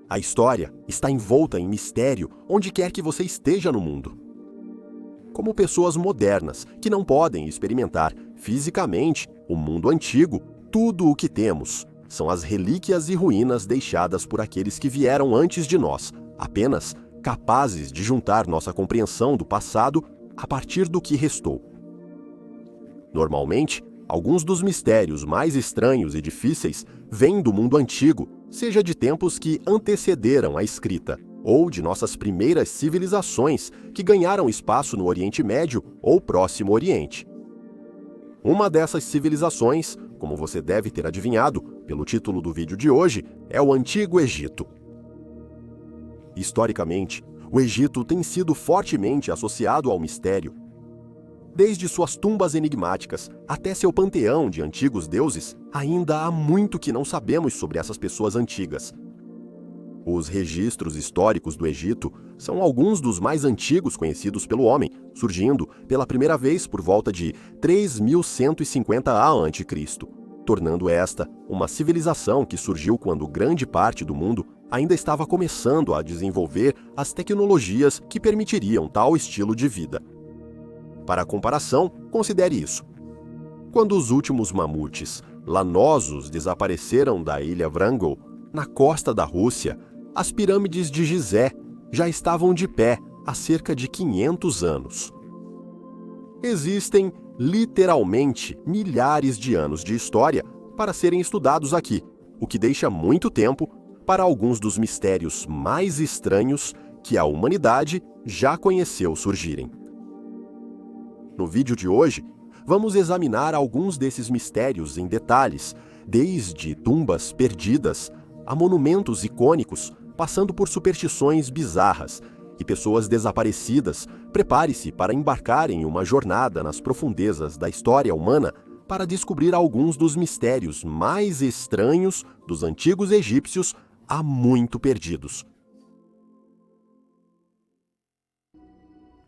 A história está envolta em mistério onde quer que você esteja no mundo. Como pessoas modernas que não podem experimentar fisicamente o mundo antigo, tudo o que temos são as relíquias e ruínas deixadas por aqueles que vieram antes de nós, apenas capazes de juntar nossa compreensão do passado a partir do que restou. Normalmente, alguns dos mistérios mais estranhos e difíceis vêm do mundo antigo, seja de tempos que antecederam a escrita, ou de nossas primeiras civilizações que ganharam espaço no Oriente Médio ou Próximo Oriente. Uma dessas civilizações, como você deve ter adivinhado pelo título do vídeo de hoje, é o Antigo Egito. Historicamente, o Egito tem sido fortemente associado ao mistério. Desde suas tumbas enigmáticas até seu panteão de antigos deuses, ainda há muito que não sabemos sobre essas pessoas antigas. Os registros históricos do Egito são alguns dos mais antigos conhecidos pelo homem, surgindo pela primeira vez por volta de 3150 a.C., tornando esta uma civilização que surgiu quando grande parte do mundo ainda estava começando a desenvolver as tecnologias que permitiriam tal estilo de vida. Para comparação, considere isso. Quando os últimos mamutes lanosos desapareceram da ilha Wrangel, na costa da Rússia, as pirâmides de Gizé já estavam de pé há cerca de 500 anos. Existem, literalmente, milhares de anos de história para serem estudados aqui, o que deixa muito tempo para alguns dos mistérios mais estranhos que a humanidade já conheceu surgirem. No vídeo de hoje, vamos examinar alguns desses mistérios em detalhes, desde tumbas perdidas a monumentos icônicos, passando por superstições bizarras e pessoas desaparecidas. Prepare-se para embarcar em uma jornada nas profundezas da história humana para descobrir alguns dos mistérios mais estranhos dos antigos egípcios há muito perdidos.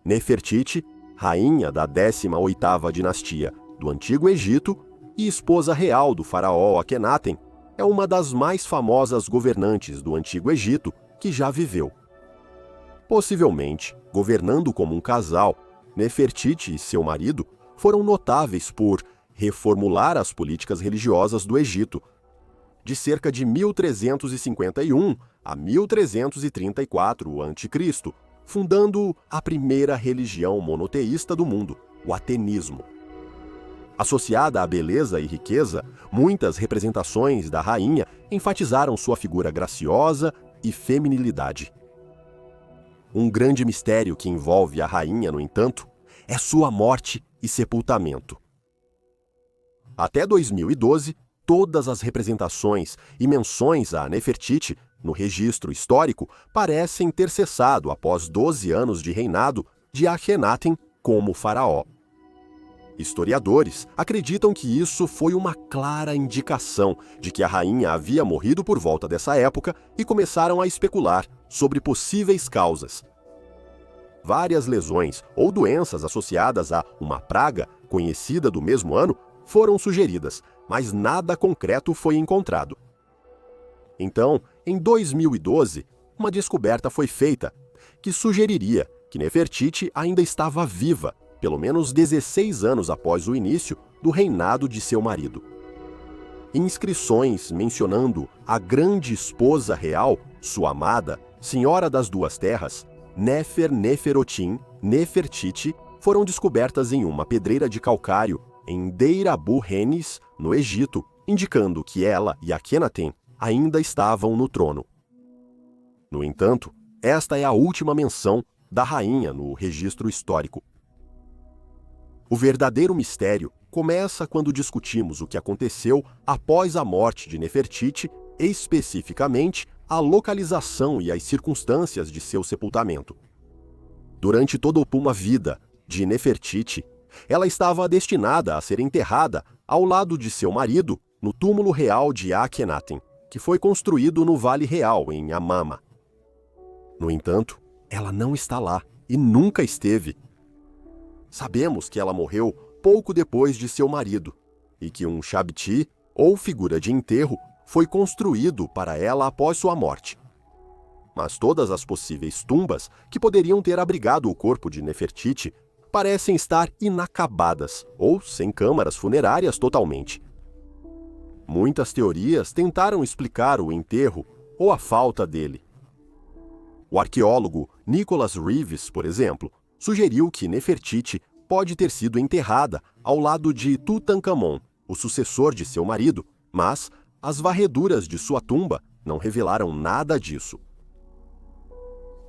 Nefertiti, rainha da 18ª dinastia do Antigo Egito e esposa real do faraó Akhenaten, é uma das mais famosas governantes do Antigo Egito que já viveu. Possivelmente, governando como um casal, Nefertiti e seu marido foram notáveis por reformular as políticas religiosas do Egito, de cerca de 1351 a 1334 a.C., fundando a primeira religião monoteísta do mundo, o ateísmo. Associada à beleza e riqueza, muitas representações da rainha enfatizaram sua figura graciosa e feminilidade. Um grande mistério que envolve a rainha, no entanto, é sua morte e sepultamento. Até 2012, todas as representações e menções a Nefertiti no registro histórico parecem ter cessado após 12 anos de reinado de Akhenaten como faraó. Historiadores acreditam que isso foi uma clara indicação de que a rainha havia morrido por volta dessa época e começaram a especular sobre possíveis causas. Várias lesões ou doenças associadas a uma praga conhecida do mesmo ano foram sugeridas, mas nada concreto foi encontrado. Então, em 2012, uma descoberta foi feita que sugeriria que Nefertiti ainda estava viva, pelo menos 16 anos após o início do reinado de seu marido. Inscrições mencionando a grande esposa real, sua amada, Senhora das Duas Terras, Neferotim Nefertiti, foram descobertas em uma pedreira de calcário em Deir Abu Renis, no Egito, indicando que ela e Akhenaten ainda estavam no trono. No entanto, esta é a última menção da rainha no registro histórico. O verdadeiro mistério começa quando discutimos o que aconteceu após a morte de Nefertiti, especificamente a localização e as circunstâncias de seu sepultamento. Durante toda uma vida de Nefertiti, ela estava destinada a ser enterrada ao lado de seu marido no túmulo real de Akhenaten, que foi construído no Vale Real, em Amama. No entanto, ela não está lá e nunca esteve. Sabemos que ela morreu pouco depois de seu marido e que um shabti, ou figura de enterro, foi construído para ela após sua morte. mas todas as possíveis tumbas que poderiam ter abrigado o corpo de Nefertiti parecem estar inacabadas ou sem câmaras funerárias totalmente. Muitas teorias tentaram explicar o enterro ou a falta dele. O arqueólogo Nicholas Reeves, por exemplo, sugeriu que Nefertiti pode ter sido enterrada ao lado de Tutankhamon, o sucessor de seu marido, mas as varreduras de sua tumba não revelaram nada disso.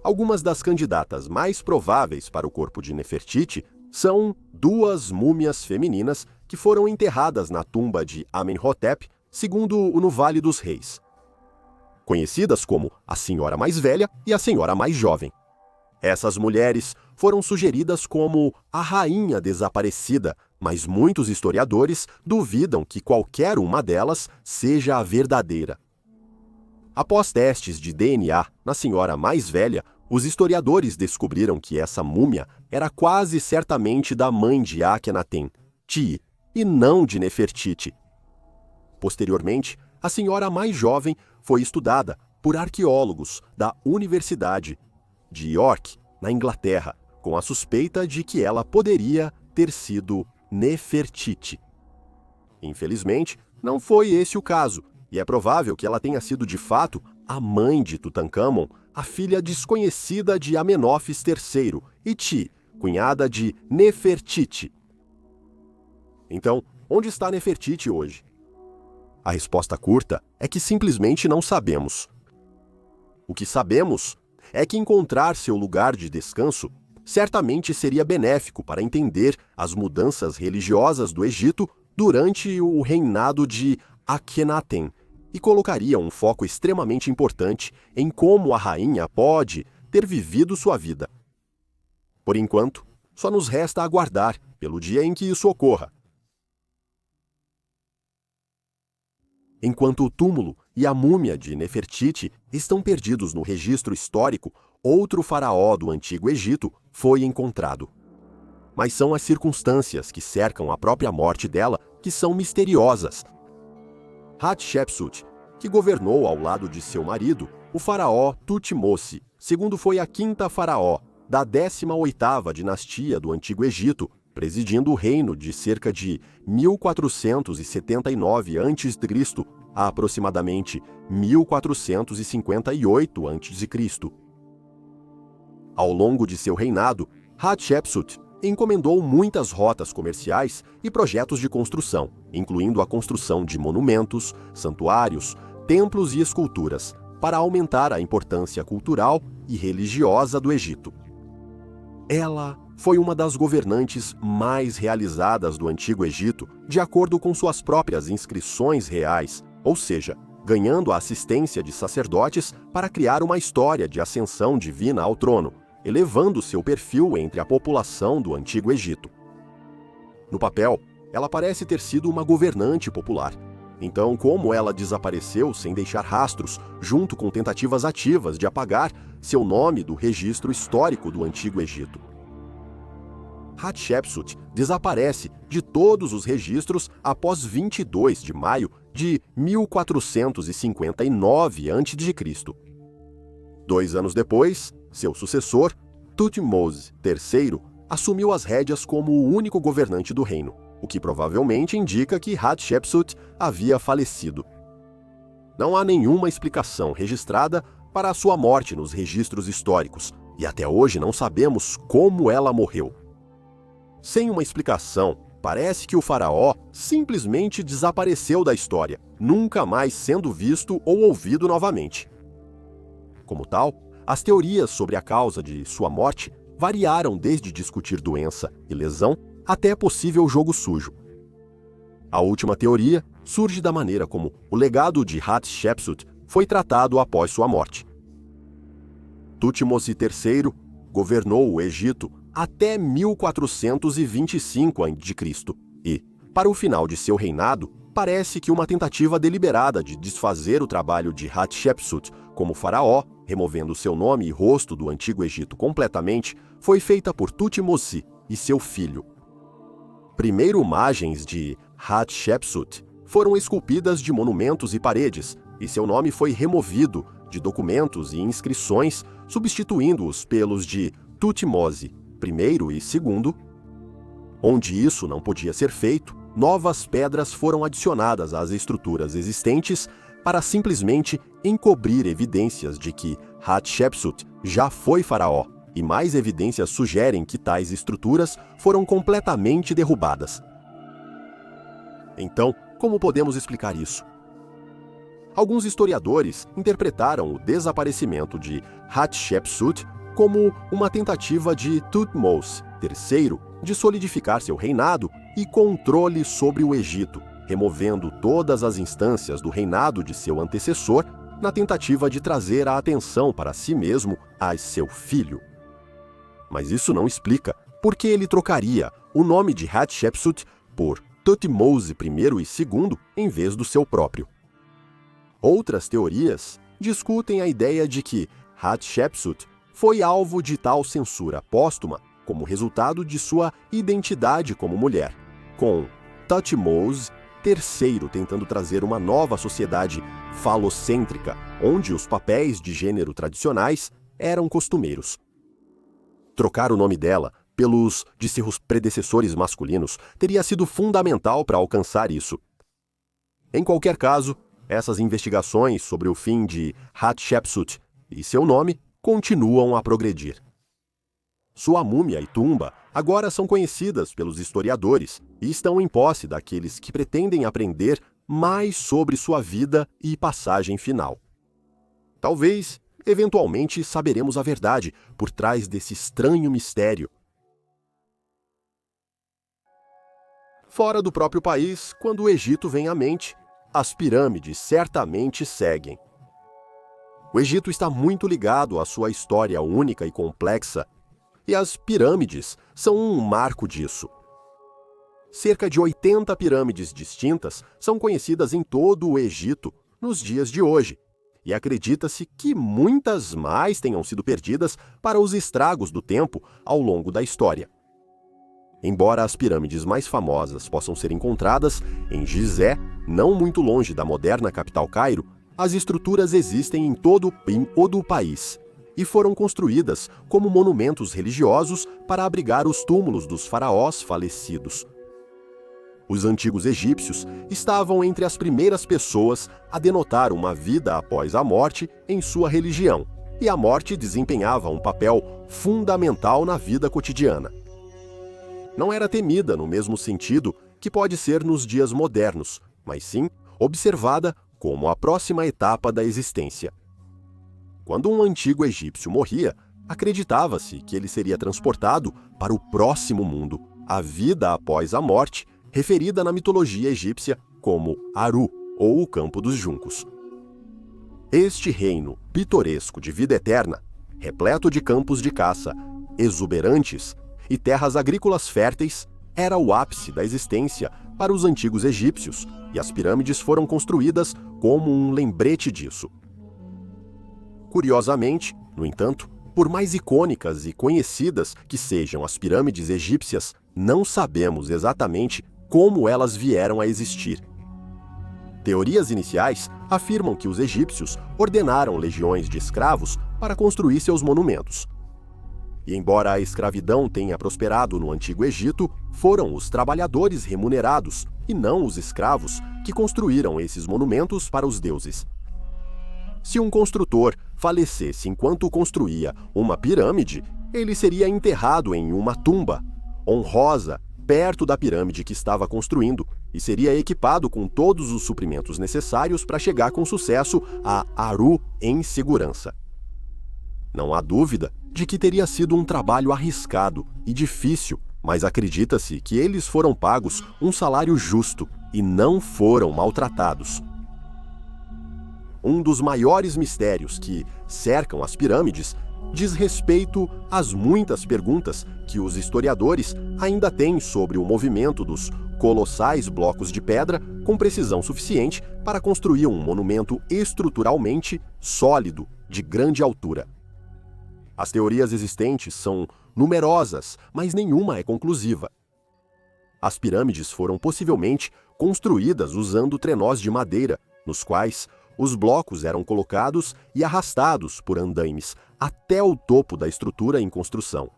Algumas das candidatas mais prováveis para o corpo de Nefertiti são duas múmias femininas que foram enterradas na tumba de Amenhotep, segundo no Vale dos Reis, conhecidas como a Senhora Mais Velha e a Senhora Mais Jovem. Essas mulheres foram sugeridas como a rainha desaparecida, mas muitos historiadores duvidam que qualquer uma delas seja a verdadeira. Após testes de DNA na Senhora Mais Velha, os historiadores descobriram que essa múmia era quase certamente da mãe de Akhenaten, Ti, e não de Nefertiti. Posteriormente, a Senhora Mais Jovem foi estudada por arqueólogos da Universidade de York, na Inglaterra, com a suspeita de que ela poderia ter sido Nefertiti. Infelizmente, não foi esse o caso, e é provável que ela tenha sido de fato a mãe de Tutankhamon, a filha desconhecida de Amenófis III, e Ti, cunhada de Nefertiti. Então, onde está Nefertiti hoje? A resposta curta é que simplesmente não sabemos. O que sabemos é que encontrar seu lugar de descanso certamente seria benéfico para entender as mudanças religiosas do Egito durante o reinado de Akhenaten, e colocaria um foco extremamente importante em como a rainha pode ter vivido sua vida. Por enquanto, só nos resta aguardar pelo dia em que isso ocorra. Enquanto o túmulo e a múmia de Nefertiti estão perdidos no registro histórico, outro faraó do Antigo Egito foi encontrado. Mas são as circunstâncias que cercam a própria morte dela que são misteriosas. Hatshepsut, que governou ao lado de seu marido, o faraó Tutmose, segundo foi a quinta faraó da 18ª dinastia do Antigo Egito, presidindo o reino de cerca de 1479 a.C. a aproximadamente 1458 a.C. Ao longo de seu reinado, Hatshepsut encomendou muitas rotas comerciais e projetos de construção, incluindo a construção de monumentos, santuários, templos e esculturas, para aumentar a importância cultural e religiosa do Egito. Ela foi uma das governantes mais realizadas do Antigo Egito, de acordo com suas próprias inscrições reais, ou seja, ganhando a assistência de sacerdotes para criar uma história de ascensão divina ao trono, elevando seu perfil entre a população do Antigo Egito. No papel, ela parece ter sido uma governante popular. Então, como ela desapareceu sem deixar rastros, junto com tentativas ativas de apagar seu nome do registro histórico do Antigo Egito? Hatshepsut desaparece de todos os registros após 22 de maio de 1459 a.C. 2 anos depois, seu sucessor, Thutmose III, assumiu as rédeas como o único governante do reino, o que provavelmente indica que Hatshepsut havia falecido. Não há nenhuma explicação registrada para a sua morte nos registros históricos, e até hoje não sabemos como ela morreu. Sem uma explicação, parece que o faraó simplesmente desapareceu da história, nunca mais sendo visto ou ouvido novamente. Como tal, as teorias sobre a causa de sua morte variaram desde discutir doença e lesão até possível jogo sujo. A última teoria surge da maneira como o legado de Hatshepsut foi tratado após sua morte. Thutmose III governou o Egito até 1425 a.C. e, para o final de seu reinado, parece que uma tentativa deliberada de desfazer o trabalho de Hatshepsut como faraó, removendo seu nome e rosto do Antigo Egito completamente, foi feita por Thutmose e seu filho. Primeiro imagens de Hatshepsut foram esculpidas de monumentos e paredes, e seu nome foi removido de documentos e inscrições, substituindo-os pelos de Tutmose I e II. Onde isso não podia ser feito, novas pedras foram adicionadas às estruturas existentes para simplesmente encobrir evidências de que Hatshepsut já foi faraó, e mais evidências sugerem que tais estruturas foram completamente derrubadas. Então, como podemos explicar isso? Alguns historiadores interpretaram o desaparecimento de Hatshepsut como uma tentativa de Thutmose III de solidificar seu reinado e controle sobre o Egito, removendo todas as instâncias do reinado de seu antecessor na tentativa de trazer a atenção para si mesmo a seu filho. Mas isso não explica por que ele trocaria o nome de Hatshepsut por Thutmose I e II em vez do seu próprio. Outras teorias discutem a ideia de que Hatshepsut foi alvo de tal censura póstuma como resultado de sua identidade como mulher, com Thutmose III tentando trazer uma nova sociedade falocêntrica, onde os papéis de gênero tradicionais eram costumeiros. Trocar o nome dela pelos de seus predecessores masculinos teria sido fundamental para alcançar isso. Em qualquer caso, essas investigações sobre o fim de Hatshepsut e seu nome continuam a progredir. Sua múmia e tumba agora são conhecidas pelos historiadores e estão em posse daqueles que pretendem aprender mais sobre sua vida e passagem final. Talvez, eventualmente, saberemos a verdade por trás desse estranho mistério. Fora do próprio país, quando o Egito vem à mente, as pirâmides certamente seguem. O Egito está muito ligado à sua história única e complexa, e as pirâmides são um marco disso. Cerca de 80 pirâmides distintas são conhecidas em todo o Egito nos dias de hoje, e acredita-se que muitas mais tenham sido perdidas para os estragos do tempo ao longo da história. Embora as pirâmides mais famosas possam ser encontradas em Gizé, não muito longe da moderna capital Cairo, as estruturas existem em todo o país e foram construídas como monumentos religiosos para abrigar os túmulos dos faraós falecidos. Os antigos egípcios estavam entre as primeiras pessoas a denotar uma vida após a morte em sua religião, e a morte desempenhava um papel fundamental na vida cotidiana. Não era temida no mesmo sentido que pode ser nos dias modernos, mas sim observada como a próxima etapa da existência. Quando um antigo egípcio morria, acreditava-se que ele seria transportado para o próximo mundo, a vida após a morte, referida na mitologia egípcia como Aru, ou o Campo dos Juncos. Este reino pitoresco de vida eterna, repleto de campos de caça exuberantes e terras agrícolas férteis, era o ápice da existência para os antigos egípcios, e as pirâmides foram construídas como um lembrete disso. Curiosamente, no entanto, por mais icônicas e conhecidas que sejam as pirâmides egípcias, não sabemos exatamente como elas vieram a existir. Teorias iniciais afirmam que os egípcios ordenaram legiões de escravos para construir seus monumentos. E embora a escravidão tenha prosperado no Antigo Egito, foram os trabalhadores remunerados, e não os escravos, que construíram esses monumentos para os deuses. Se um construtor falecesse enquanto construía uma pirâmide, ele seria enterrado em uma tumba honrosa perto da pirâmide que estava construindo e seria equipado com todos os suprimentos necessários para chegar com sucesso a Aru em segurança. Não há dúvida de que teria sido um trabalho arriscado e difícil, mas acredita-se que eles foram pagos um salário justo e não foram maltratados. Um dos maiores mistérios que cercam as pirâmides diz respeito às muitas perguntas que os historiadores ainda têm sobre o movimento dos colossais blocos de pedra com precisão suficiente para construir um monumento estruturalmente sólido de grande altura. As teorias existentes são numerosas, mas nenhuma é conclusiva. As pirâmides foram possivelmente construídas usando trenós de madeira, nos quais os blocos eram colocados e arrastados por andaimes até o topo da estrutura em construção.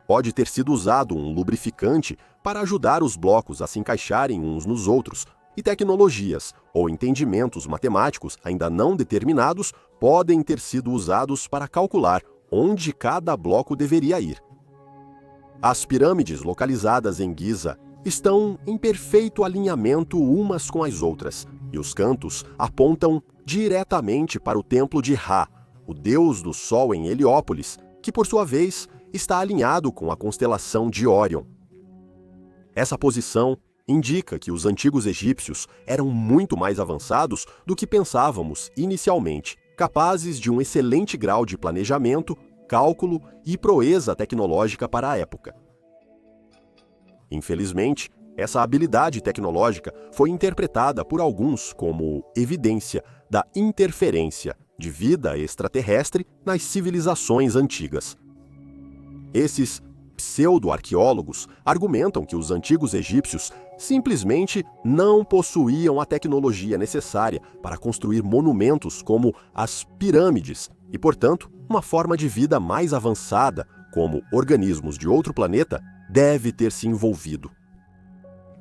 Pode ter sido usado um lubrificante para ajudar os blocos a se encaixarem uns nos outros, e tecnologias ou entendimentos matemáticos ainda não determinados podem ter sido usados para calcular onde cada bloco deveria ir. As pirâmides localizadas em Giza estão em perfeito alinhamento umas com as outras, e os cantos apontam diretamente para o templo de Ra, o deus do sol em Heliópolis, que por sua vez está alinhado com a constelação de Órion. Essa posição indica que os antigos egípcios eram muito mais avançados do que pensávamos inicialmente, capazes de um excelente grau de planejamento, cálculo e proeza tecnológica para a época. Infelizmente, essa habilidade tecnológica foi interpretada por alguns como evidência da interferência de vida extraterrestre nas civilizações antigas. Esses pseudo-arqueólogos argumentam que os antigos egípcios simplesmente não possuíam a tecnologia necessária para construir monumentos como as pirâmides e, portanto, uma forma de vida mais avançada, como organismos de outro planeta, deve ter se envolvido.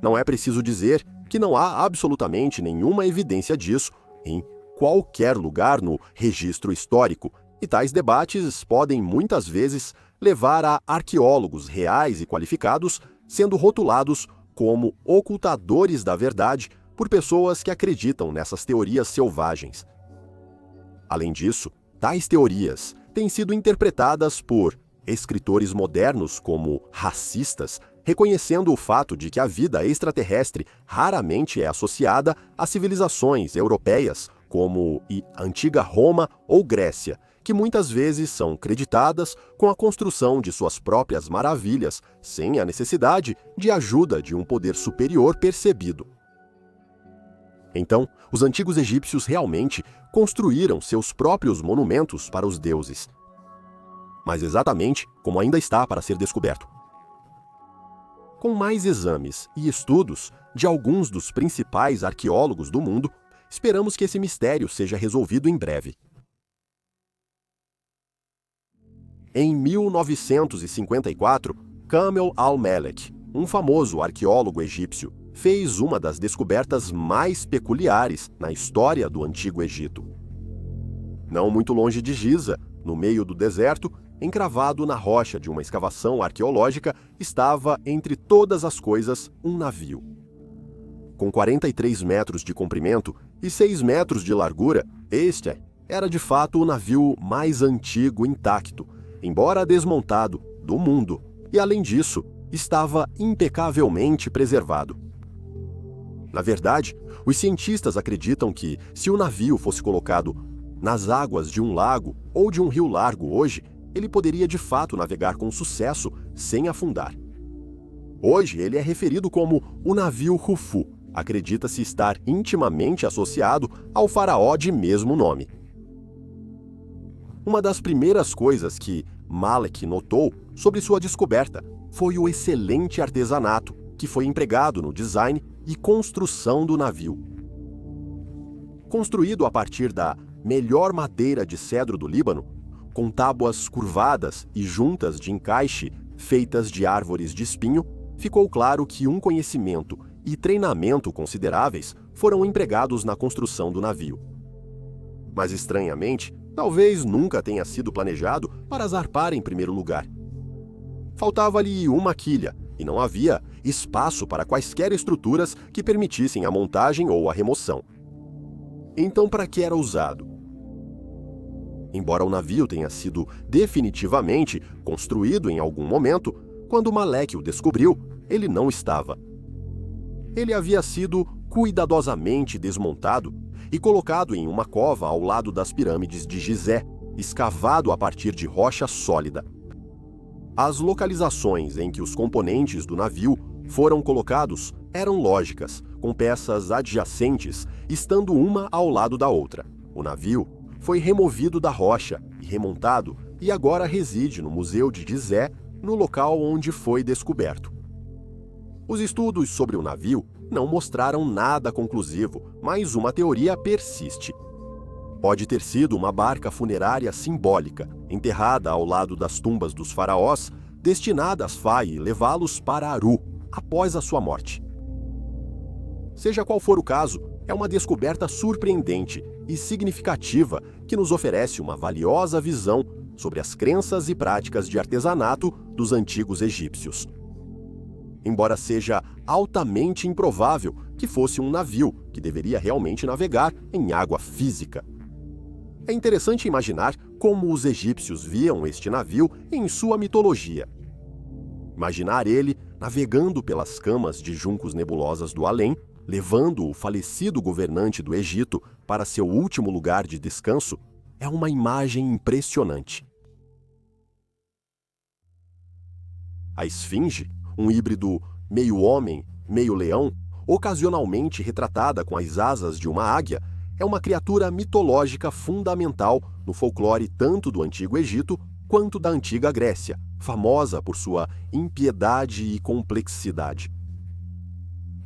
Não é preciso dizer que não há absolutamente nenhuma evidência disso em qualquer lugar no registro histórico, e tais debates podem muitas vezes levar a arqueólogos reais e qualificados sendo rotulados como ocultadores da verdade por pessoas que acreditam nessas teorias selvagens. Além disso, tais teorias têm sido interpretadas por escritores modernos como racistas, reconhecendo o fato de que a vida extraterrestre raramente é associada a civilizações europeias como a antiga Roma ou Grécia, que muitas vezes são creditadas com a construção de suas próprias maravilhas, sem a necessidade de ajuda de um poder superior percebido. Então, os antigos egípcios realmente construíram seus próprios monumentos para os deuses. Mas exatamente como ainda está para ser descoberto. Com mais exames e estudos de alguns dos principais arqueólogos do mundo, esperamos que esse mistério seja resolvido em breve. Em 1954, Kamel al-Melek, um famoso arqueólogo egípcio, fez uma das descobertas mais peculiares na história do Antigo Egito. Não muito longe de Giza, no meio do deserto, encravado na rocha de uma escavação arqueológica, estava, entre todas as coisas, um navio. Com 43 metros de comprimento e 6 metros de largura, este era de fato o navio mais antigo intacto, embora desmontado, do mundo, e além disso, estava impecavelmente preservado. Na verdade, os cientistas acreditam que, se o navio fosse colocado nas águas de um lago ou de um rio largo hoje, ele poderia de fato navegar com sucesso sem afundar. Hoje ele é referido como o navio Khufu. Acredita-se estar intimamente associado ao faraó de mesmo nome. Uma das primeiras coisas que Malek notou sobre sua descoberta foi o excelente artesanato que foi empregado no design e construção do navio. Construído a partir da melhor madeira de cedro do Líbano, com tábuas curvadas e juntas de encaixe feitas de árvores de espinho, ficou claro que um conhecimento e treinamento consideráveis foram empregados na construção do navio. Mas, estranhamente, talvez nunca tenha sido planejado para zarpar em primeiro lugar. Faltava-lhe uma quilha e não havia espaço para quaisquer estruturas que permitissem a montagem ou a remoção. Então, para que era usado? Embora o navio tenha sido definitivamente construído em algum momento, quando Malek o descobriu, ele não estava. Ele havia sido cuidadosamente desmontado e colocado em uma cova ao lado das pirâmides de Gizé, escavado a partir de rocha sólida. As localizações em que os componentes do navio foram colocados eram lógicas, com peças adjacentes estando uma ao lado da outra. O navio foi removido da rocha e remontado e agora reside no Museu de Gizé, no local onde foi descoberto. Os estudos sobre o navio não mostraram nada conclusivo, mas uma teoria persiste. Pode ter sido uma barca funerária simbólica, enterrada ao lado das tumbas dos faraós, destinada a Sfai levá-los para Aru, após a sua morte. Seja qual for o caso, é uma descoberta surpreendente e significativa que nos oferece uma valiosa visão sobre as crenças e práticas de artesanato dos antigos egípcios. Embora seja altamente improvável que fosse um navio que deveria realmente navegar em água física. É interessante imaginar como os egípcios viam este navio em sua mitologia. Imaginar ele navegando pelas camas de juncos nebulosas do além, levando o falecido governante do Egito para seu último lugar de descanso, é uma imagem impressionante. A esfinge, um híbrido meio homem, meio leão, ocasionalmente retratada com as asas de uma águia, é uma criatura mitológica fundamental no folclore tanto do Antigo Egito quanto da Antiga Grécia, famosa por sua impiedade e complexidade.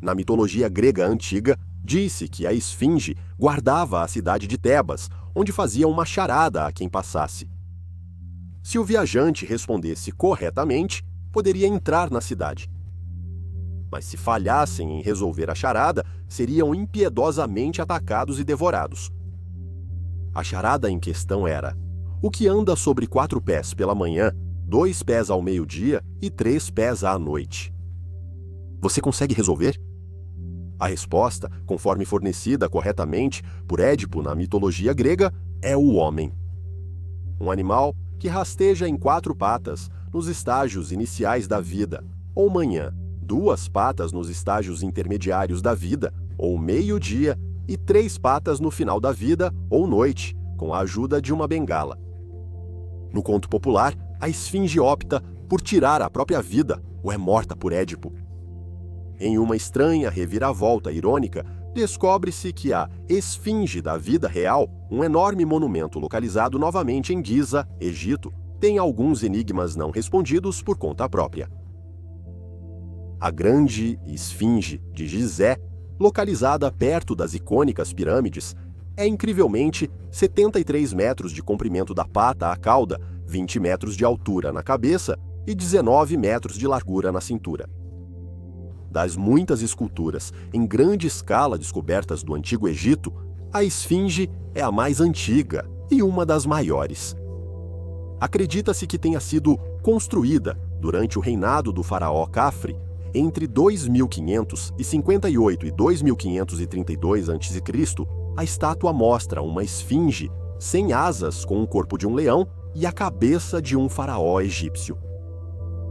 Na mitologia grega antiga, disse que a esfinge guardava a cidade de Tebas, onde fazia uma charada a quem passasse. Se o viajante respondesse corretamente, poderia entrar na cidade. Mas se falhassem em resolver a charada, seriam impiedosamente atacados e devorados. A charada em questão era: o que anda sobre 4 pés pela manhã, 2 pés ao meio-dia e 3 pés à noite? Você consegue resolver? A resposta, conforme fornecida corretamente por Édipo na mitologia grega, é o homem. Um animal que rasteja em 4 patas nos estágios iniciais da vida, ou manhã, 2 patas nos estágios intermediários da vida, ou meio-dia, e 3 patas no final da vida, ou noite, com a ajuda de uma bengala. No conto popular, a esfinge opta por tirar a própria vida, ou é morta por Édipo. Em uma estranha reviravolta irônica, descobre-se que a esfinge da vida real, um enorme monumento localizado novamente em Giza, Egito, tem alguns enigmas não respondidos por conta própria. A grande esfinge de Gizé, localizada perto das icônicas pirâmides, é incrivelmente 73 metros de comprimento da pata à cauda, 20 metros de altura na cabeça e 19 metros de largura na cintura. Das muitas esculturas em grande escala descobertas do Antigo Egito, a esfinge é a mais antiga e uma das maiores. Acredita-se que tenha sido construída durante o reinado do faraó Khafre entre 2558 e 2532 a.C. A estátua mostra uma esfinge sem asas com o corpo de um leão e a cabeça de um faraó egípcio.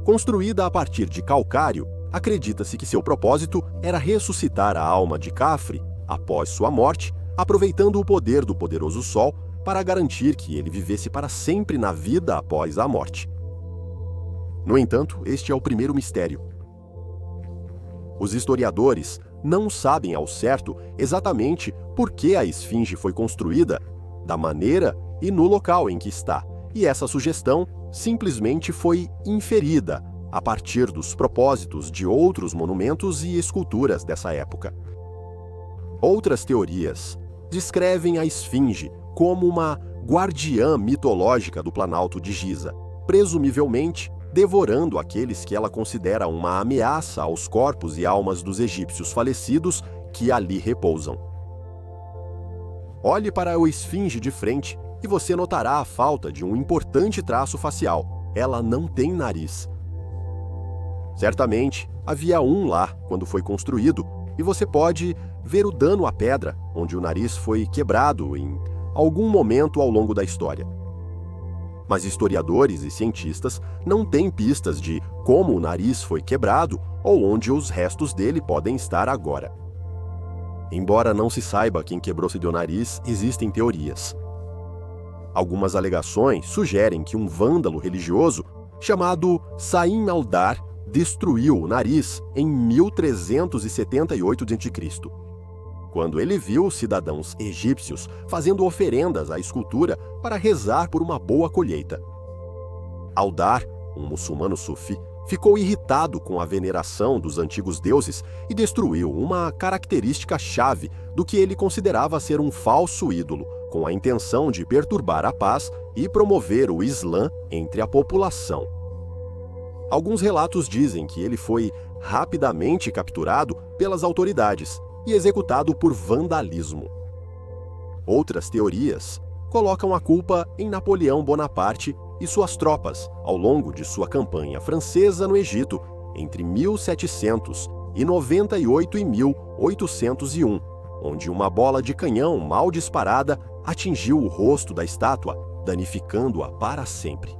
Construída a partir de calcário, acredita-se que seu propósito era ressuscitar a alma de Khafre após sua morte, aproveitando o poder do poderoso Sol para garantir que ele vivesse para sempre na vida após a morte. No entanto, este é o primeiro mistério. Os historiadores não sabem ao certo exatamente por que a esfinge foi construída, da maneira e no local em que está, e essa sugestão simplesmente foi inferida a partir dos propósitos de outros monumentos e esculturas dessa época. Outras teorias descrevem a esfinge como uma guardiã mitológica do Planalto de Giza, presumivelmente devorando aqueles que ela considera uma ameaça aos corpos e almas dos egípcios falecidos que ali repousam. Olhe para a esfinge de frente e você notará a falta de um importante traço facial. Ela não tem nariz. Certamente, havia um lá quando foi construído, e você pode ver o dano à pedra, onde o nariz foi quebrado em algum momento ao longo da história. Mas historiadores e cientistas não têm pistas de como o nariz foi quebrado ou onde os restos dele podem estar agora. Embora não se saiba quem quebrou seu nariz, existem teorias. Algumas alegações sugerem que um vândalo religioso chamado Saim al-Dar destruiu o nariz em 1378 a.C., quando ele viu os cidadãos egípcios fazendo oferendas à escultura para rezar por uma boa colheita. Al-Dar, um muçulmano sufi, ficou irritado com a veneração dos antigos deuses e destruiu uma característica-chave do que ele considerava ser um falso ídolo, com a intenção de perturbar a paz e promover o Islã entre a população. Alguns relatos dizem que ele foi rapidamente capturado pelas autoridades e executado por vandalismo. Outras teorias colocam a culpa em Napoleão Bonaparte e suas tropas ao longo de sua campanha francesa no Egito entre 1798 e 1801, onde uma bola de canhão mal disparada atingiu o rosto da estátua, danificando-a para sempre.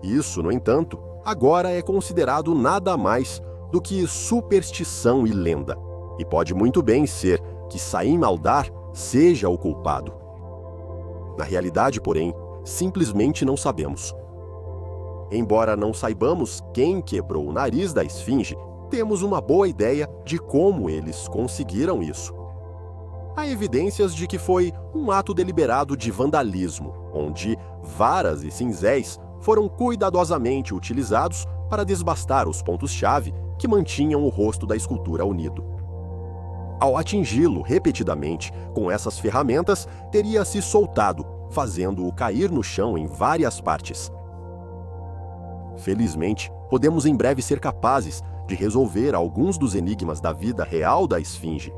Isso, no entanto, agora é considerado nada mais do que superstição e lenda, e pode muito bem ser que Saim al-Dar seja o culpado. Na realidade, porém, simplesmente não sabemos. Embora não saibamos quem quebrou o nariz da esfinge, temos uma boa ideia de como eles conseguiram isso. Há evidências de que foi um ato deliberado de vandalismo, onde varas e cinzéis foram cuidadosamente utilizados para desbastar os pontos-chave que mantinham o rosto da escultura unido. Ao atingi-lo repetidamente com essas ferramentas, teria se soltado, fazendo-o cair no chão em várias partes. Felizmente, podemos em breve ser capazes de resolver alguns dos enigmas da vida real da esfinge.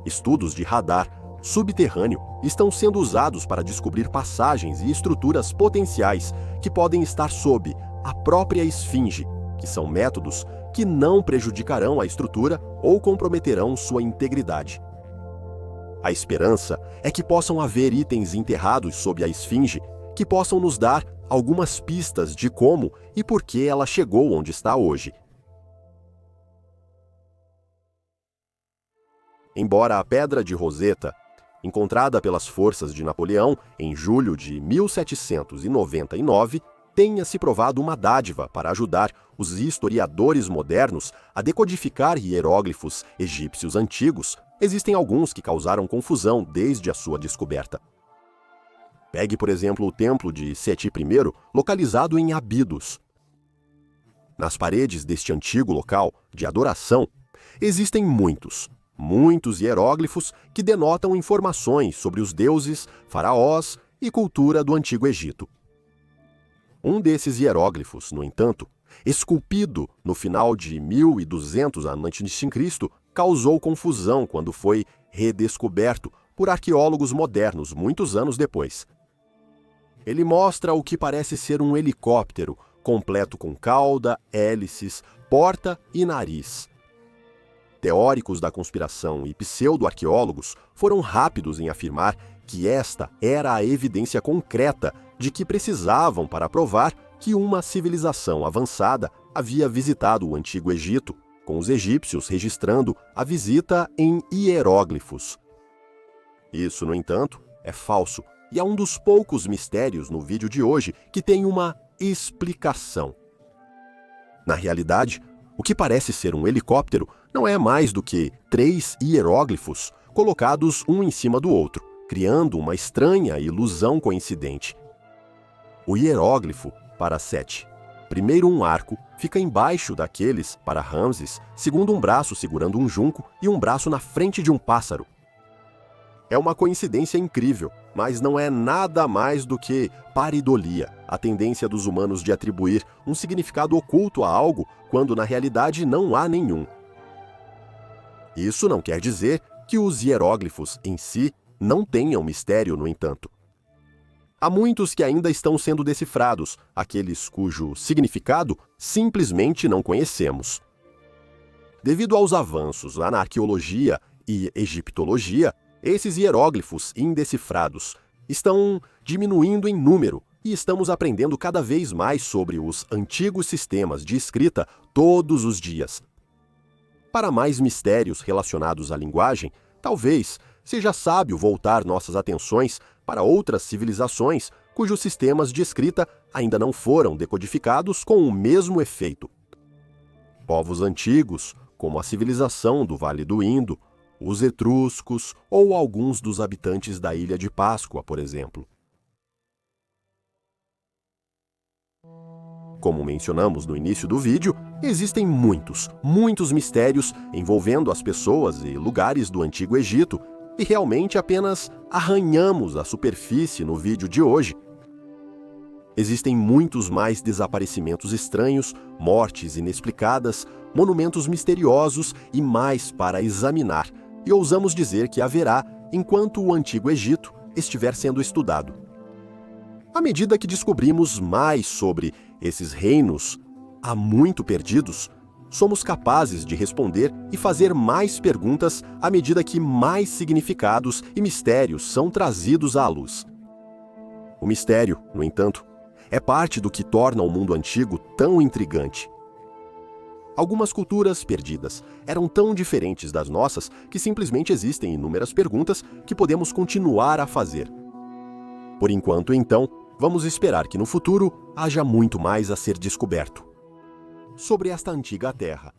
Estudos de radar subterrâneo estão sendo usados para descobrir passagens e estruturas potenciais que podem estar sob a própria esfinge, que são métodos que não prejudicarão a estrutura ou comprometerão sua integridade. A esperança é que possam haver itens enterrados sob a esfinge que possam nos dar algumas pistas de como e por que ela chegou onde está hoje. Embora a Pedra de Roseta, encontrada pelas forças de Napoleão em julho de 1799, tenha se provado uma dádiva para ajudar os historiadores modernos a decodificar hieróglifos egípcios antigos, existem alguns que causaram confusão desde a sua descoberta. Pegue, por exemplo, o templo de Seti I, localizado em Abidos. Nas paredes deste antigo local de adoração, existem muitos hieróglifos que denotam informações sobre os deuses, faraós e cultura do Antigo Egito. Um desses hieróglifos, no entanto, esculpido no final de 1200 a.C., causou confusão quando foi redescoberto por arqueólogos modernos muitos anos depois. Ele mostra o que parece ser um helicóptero, completo com cauda, hélices, porta e nariz. Teóricos da conspiração e pseudo-arqueólogos foram rápidos em afirmar que esta era a evidência concreta de que precisavam para provar que uma civilização avançada havia visitado o Antigo Egito, com os egípcios registrando a visita em hieróglifos. Isso, no entanto, é falso e é um dos poucos mistérios no vídeo de hoje que tem uma explicação. Na realidade, o que parece ser um helicóptero não é mais do que 3 hieróglifos colocados um em cima do outro, criando uma estranha ilusão coincidente. O hieróglifo para Sete, primeiro um arco, fica embaixo daqueles para Ramses, segundo um braço segurando um junco e um braço na frente de um pássaro. É uma coincidência incrível, mas não é nada mais do que pareidolia, a tendência dos humanos de atribuir um significado oculto a algo quando na realidade não há nenhum. Isso não quer dizer que os hieróglifos em si não tenham mistério, no entanto. Há muitos que ainda estão sendo decifrados, aqueles cujo significado simplesmente não conhecemos. Devido aos avanços na arqueologia e egiptologia, esses hieróglifos indecifrados estão diminuindo em número e estamos aprendendo cada vez mais sobre os antigos sistemas de escrita todos os dias. Para mais mistérios relacionados à linguagem, talvez seja sábio voltar nossas atenções para outras civilizações cujos sistemas de escrita ainda não foram decodificados com o mesmo efeito. Povos antigos, como a civilização do Vale do Indo, os etruscos ou alguns dos habitantes da Ilha de Páscoa, por exemplo. Como mencionamos no início do vídeo, existem muitos mistérios envolvendo as pessoas e lugares do Antigo Egito, e realmente apenas arranhamos a superfície no vídeo de hoje. Existem muitos mais desaparecimentos estranhos, mortes inexplicadas, monumentos misteriosos e mais para examinar, e ousamos dizer que haverá enquanto o Antigo Egito estiver sendo estudado. À medida que descobrimos mais sobre esses reinos há muito perdidos, somos capazes de responder e fazer mais perguntas à medida que mais significados e mistérios são trazidos à luz. O mistério, no entanto, é parte do que torna o mundo antigo tão intrigante. Algumas culturas perdidas eram tão diferentes das nossas que simplesmente existem inúmeras perguntas que podemos continuar a fazer. Por enquanto, então, vamos esperar que no futuro haja muito mais a ser descoberto sobre esta antiga terra.